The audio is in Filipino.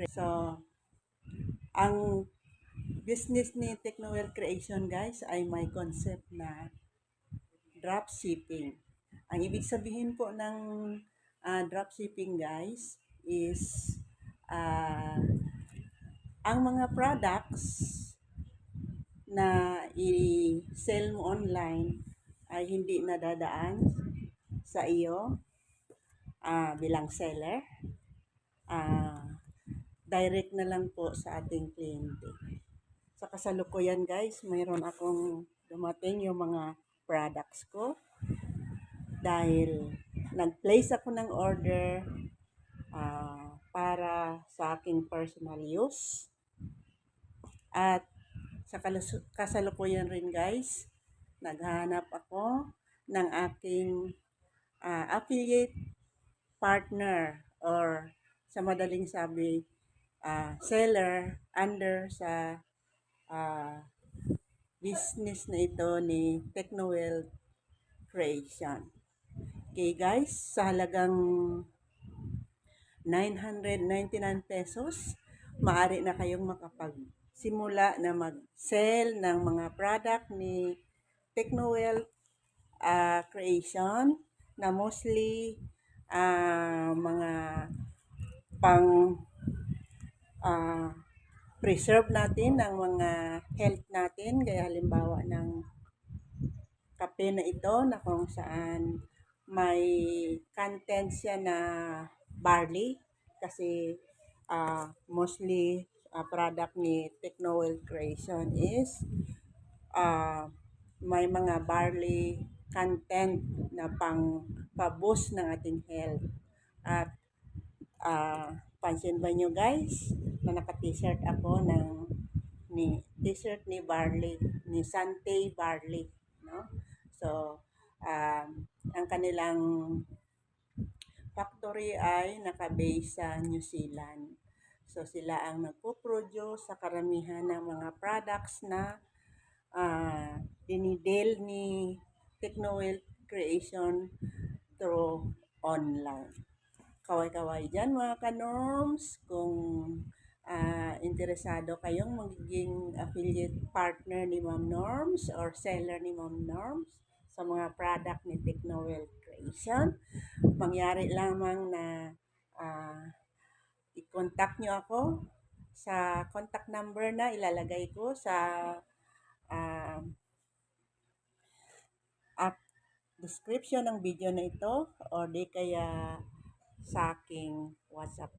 So, ang business ni Technowell Creation guys ay may concept na dropshipping. Ang ibig sabihin po ng dropshipping guys is ang mga products na i-sell mo online ay hindi nadadaan sa iyo bilang seller. Direct na lang po sa ating kliyente. Sa kasalukuyan guys, mayroon akong dumating yung mga products ko dahil nag-place ako ng order para sa aking personal use. At sa kasalukuyan rin guys, naghahanap ako ng aking affiliate partner or sa madaling sabi, seller under sa business na ito ni Technowell Creation. Okay guys, sa halagang 999 pesos, maaari na kayong makapagsimula na mag-sell ng mga product ni Technowell Creation na mostly mga pang preserve natin ng mga health natin, kaya halimbawa ng kape na ito na kung saan may content siya na barley kasi mostly product ni Technowell Creation is may mga barley content na pang pa-boost ng ating health. At pansin ba nyo guys na naka-t-shirt ako t-shirt ni Barley, ni Sante Barley, no? So, ang kanilang factory ay naka-base sa New Zealand. So, sila ang nagpo-produce sa karamihan ng mga products na dinidel ni Technowell Creation through online. Kaway-kaway dyan mga ka-norms, kung interesado kayong magiging affiliate partner ni Ma'am Norms or seller ni Ma'am Norms sa mga product ni Technowell Creation, mangyari lamang na i-contact nyo ako sa contact number na ilalagay ko sa description ng video na ito or di kaya sa aking WhatsApp.